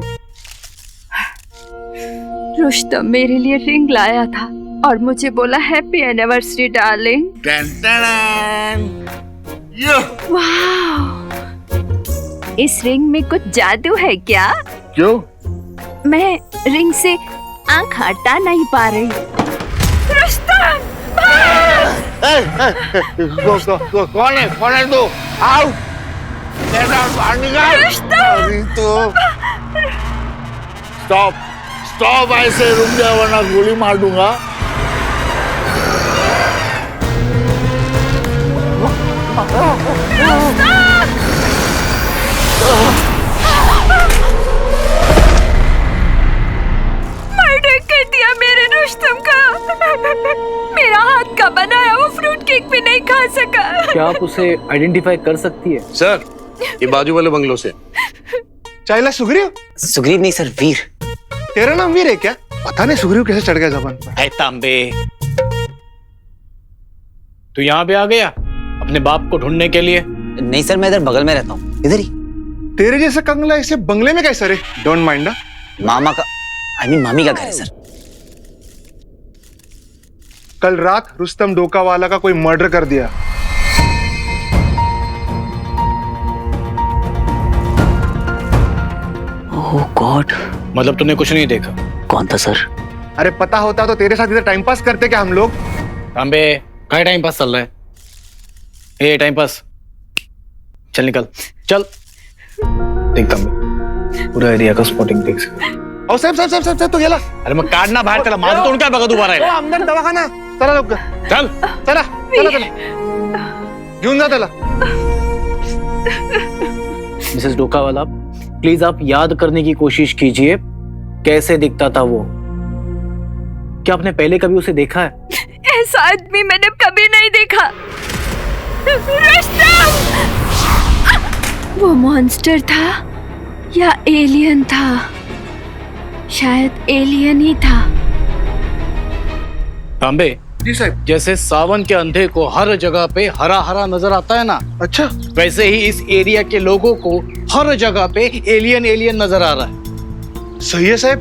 रुस्तम मेरे लिए रिंग लाया था और मुझे बोला हैप्पी एनिवर्सरी डार्लिंग। वाह, इस रिंग में कुछ जादू है क्या? क्यों? मैं रिंग से आंख हटा नहीं पा रही। रुस्तम! कौन है तू? आओ, बाहर निकाल। अरे तो स्टॉप, ऐसे रुक जा वरना गोली मार दूंगा। क्या आप उसे आइडेंटिफाई कर सकती है? सर, ये बाजू वाले बंगलों से। चाइला सुग्रीव? सुग्रीव नहीं सर, वीर। तेरा नाम वीर है क्या? पता नहीं सुग्रीव कैसे चढ़ गया जबान पर। है तांबे, तू यहाँ पे आ गया अपने बाप को ढूंढने के लिए? नहीं सर, मैं इधर बगल में रहता हूँ, इधर ही। तेरे जैसा कंगला इसे बंगले में कैसे रे? Don't mind. मामा का, आई मीन मामी का घर है सर। कल रात रुस्तम डोकावाला का कोई मर्डर कर दिया। ओह गॉड। मतलब तूने कुछ नहीं देखा? कौन था सर? अरे पता होता तो तेरे साथ इधर टाइम पास करते क्या हम लोग? तांबे, क्या टाइम पास चल रहा है? ए टाइम पास, चल निकल, चल। देख तांबे, पूरा एरिया का स्पॉटिंग देख सकते। ओ साहब तो गेला। अरे मग काढना बाहेर त्याला, माझं तोंड काय बघत उभा राहिला? आमदार दवाखाना, चला लवकर, चल चला चला चला, घेऊन जा त्याला। मिसेस डोकावाला, प्लीज आप याद करने की कोशिश कीजिए कैसे दिखता था वो। क्या आपने पहले कभी उसे देखा है? ऐसा आदमी मैंने कभी नहीं देखा। रुस्तम! वो मॉन्स्टर था या एलियन था? शायद एलियन ही था। तांबे जी साहब। जैसे सावन के अंधे को हर जगह पे हरा हरा नजर आता है ना, अच्छा वैसे ही इस एरिया के लोगों को हर जगह पे एलियन एलियन नजर आ रहा है। सही है साहब।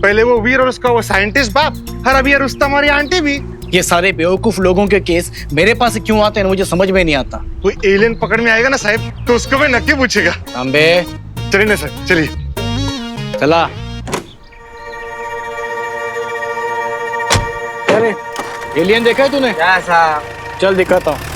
पहले वो वीर और उसका वो साइंटिस्ट बाप, और अभी ये रुस्तम और ये आंटी भी। ये सारे बेवकूफ लोगों के केस मेरे पास क्यों आते हैं मुझे समझ में नहीं आता। कोई एलियन पकड़ में आएगा ना साहब तो उसको मैं नक्की पूछेगा। तांबे चलिए ना सर, चलिए। चला। अरे एलियन देखा है तूने? चल दिखाता हूँ।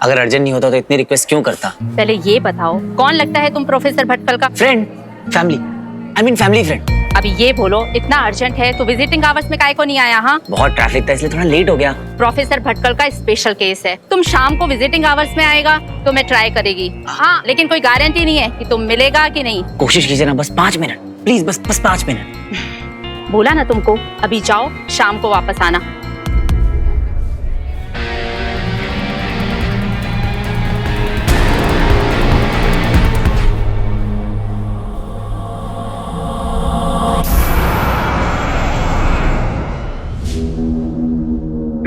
अगर अर्जेंट नहीं होता तो इतनी रिक्वेस्ट क्यों करता? पहले ये बताओ, कौन लगता है तुम प्रोफेसर भटकल का? Friend, family, I mean family friend. अभी ये बोलो, इतना अर्जेंट है तो विजिटिंग आवर्स में काहे को नहीं आया? हाँ, बहुत ट्रैफिक था इसलिए थोड़ा लेट हो गया। प्रोफेसर भटकल का स्पेशल केस है। तुम शाम को विजिटिंग आवर्स में आएगा तो मैं ट्राई करेगी। हाँ, लेकिन कोई गारंटी नहीं है कि तुम मिलेगा कि नहीं। कोशिश कीजिए ना, बस 5 मिनट प्लीज, बस 5 मिनट। बोला ना तुमको, अभी जाओ, शाम को वापस आना।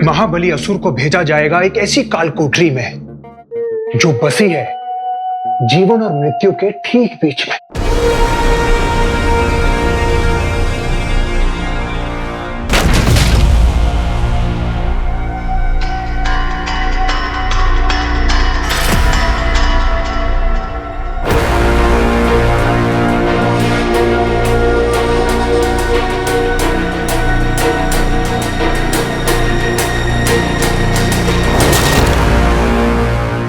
महाबली असुर को भेजा जाएगा एक ऐसी कालकोठरी में जो बसी है जीवन और मृत्यु के ठीक बीच में।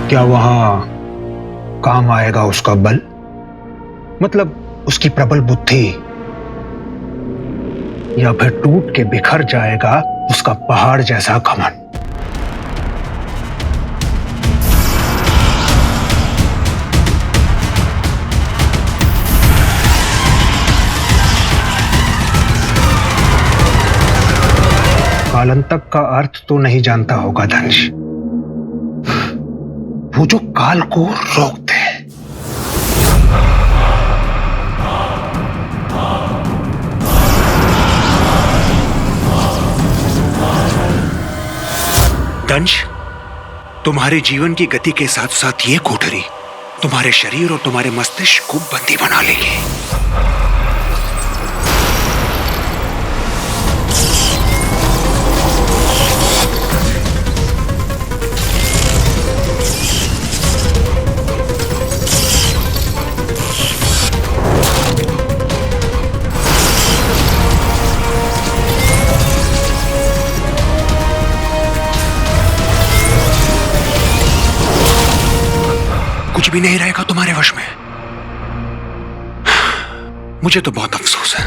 क्या वहां काम आएगा उसका बल, मतलब उसकी प्रबल बुद्धि, या फिर टूट के बिखर जाएगा उसका पहाड़ जैसा घमंड? कालांतक का अर्थ तो नहीं जानता होगा धनुष, वो जो काल को रोकते हैं। दंश, तुम्हारे जीवन की गति के साथ साथ ये कोठरी तुम्हारे शरीर और तुम्हारे मस्तिष्क को बंदी बना लेगी। कुछ भी नहीं रहेगा तुम्हारे वश में। मुझे तो बहुत अफसोस है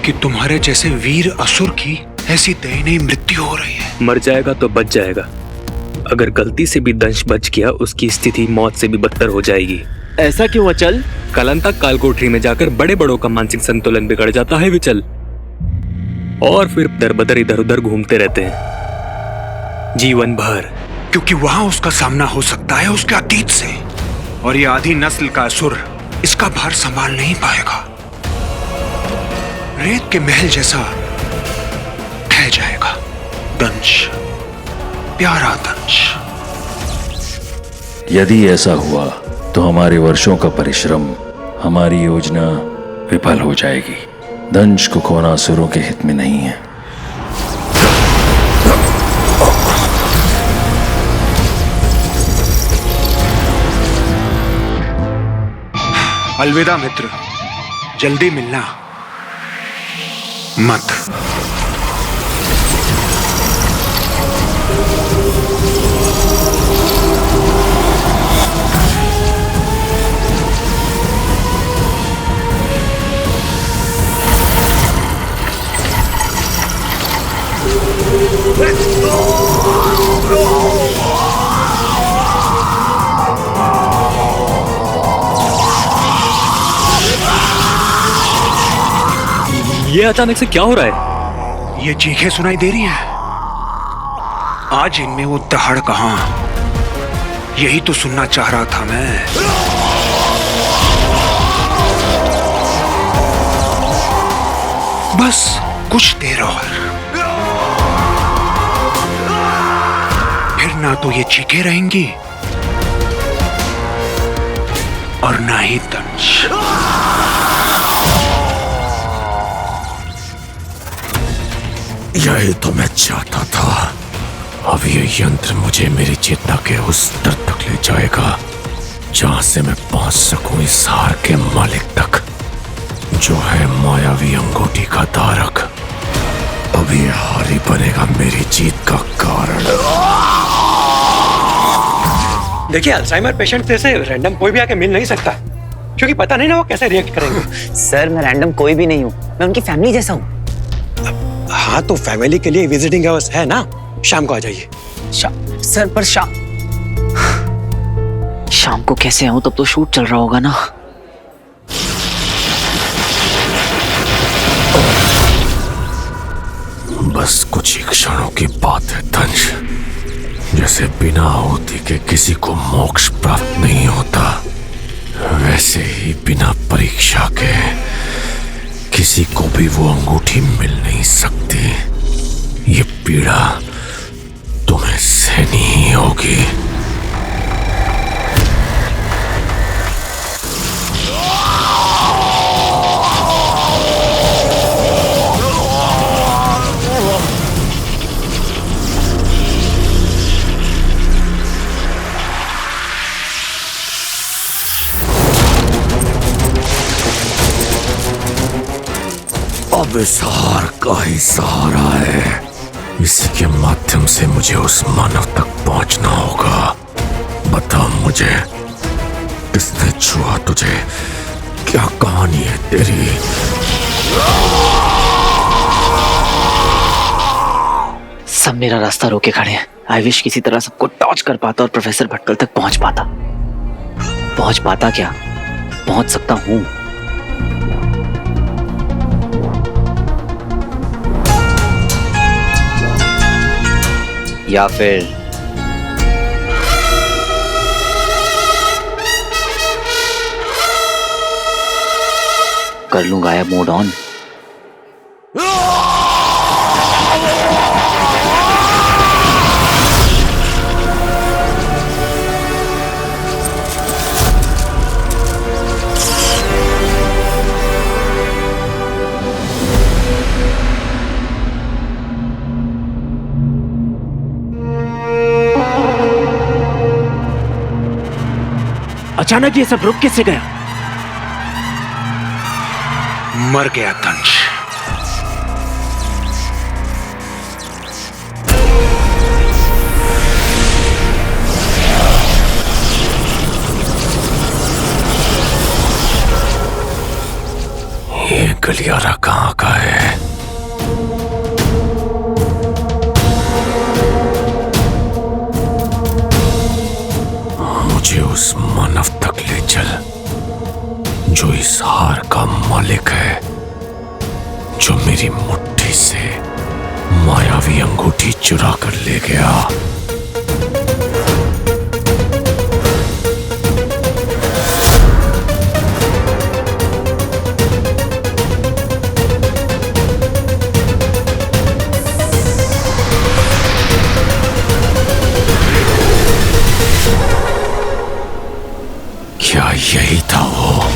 कि तुम्हारे जैसे वीर असुर की ऐसी दयनीय मृत्यु हो रही है। मर जाएगा तो बच जाएगा, अगर गलती से भी दंश बच गया, उसकी स्थिति मौत से भी बदतर हो जाएगी। ऐसा क्यों अचल? कलंतक कालकोठरी में जाकर बड़े बड़ों का मानसिक संतुलन बिगड़ जाता है विचल, और फिर दर बदर इधर उधर घूमते रहते हैं जीवन भर। क्योंकि वहां उसका सामना हो सकता है उसके अतीत से, और ये आधी नस्ल का असुर इसका भार संभाल नहीं पाएगा। रेत के महल जैसा ढह जाएगा। दंश, प्यारा दंश। यदि ऐसा हुआ तो हमारे वर्षों का परिश्रम, हमारी योजना विफल हो जाएगी। दंश को खोना असुरों के हित में नहीं है। अलविदा मित्र, जल्दी मिलना मत। ये अचानक से क्या हो रहा है? ये चीखें सुनाई दे रही हैं। आज इनमें वो दहाड़ कहां? यही तो सुनना चाह रहा था मैं। बस कुछ देर और, फिर ना तो ये चीखें रहेंगी और ना ही दंश। यही तो मैं चाहता था। अब ये यंत्र मुझे मेरी चेतना के उस स्तर तक ले जाएगा जहां से मैं पहुंच सकूं इस हार के मालिक तक, जो है मायावी अंगूठी का धारक। अब ये हार ही बनेगा मेरी जीत का कारण। देखिए, अल्जाइमर पेशेंट जैसे रैंडम कोई भी आके मिल नहीं सकता, क्योंकि पता नहीं ना वो कैसे रिएक्ट करेंगे। सर, मैं रैंडम कोई भी नहीं हूँ, मैं उनकी फैमिली जैसा हूँ। हाँ, तो फैमिली के लिए विजिटिंग आवर्स है ना, शाम को आ जाइए। सर, पर शाम को कैसे आऊं? तब तो शूट चल रहा होगा ना। बस कुछ ही क्षणों की बात है दंश। जैसे बिना आहुति के किसी को मोक्ष प्राप्त नहीं होता, वैसे ही बिना परीक्षा के किसी को भी वो अंगूठी मिल नहीं सकती। ये पीड़ा तुम्हें सहनी ही होगी। अब इस हार का ही सहारा है। इसी के माध्यम से मुझे उस मानव तक पहुंचना होगा। बता मुझे, किसने छुआ तुझे? क्या कहानी है तेरी? सब मेरा रास्ता रोके खड़े हैं। आई विश किसी तरह सबको टॉर्च कर पाता और प्रोफेसर भटकल तक पहुंच पाता। पहुंच पाता क्या, पहुंच सकता हूं। या फिर कर लूं गायब मोड ऑन। अचानक ये सब रुक कैसे गया? मर गया दंश। ये गलियारा कहाँ का है? उस मानव तक ले चल जो इस हार का मालिक है, जो मेरी मुट्ठी से मायावी अंगूठी चुरा कर ले गया। क्या यही था वो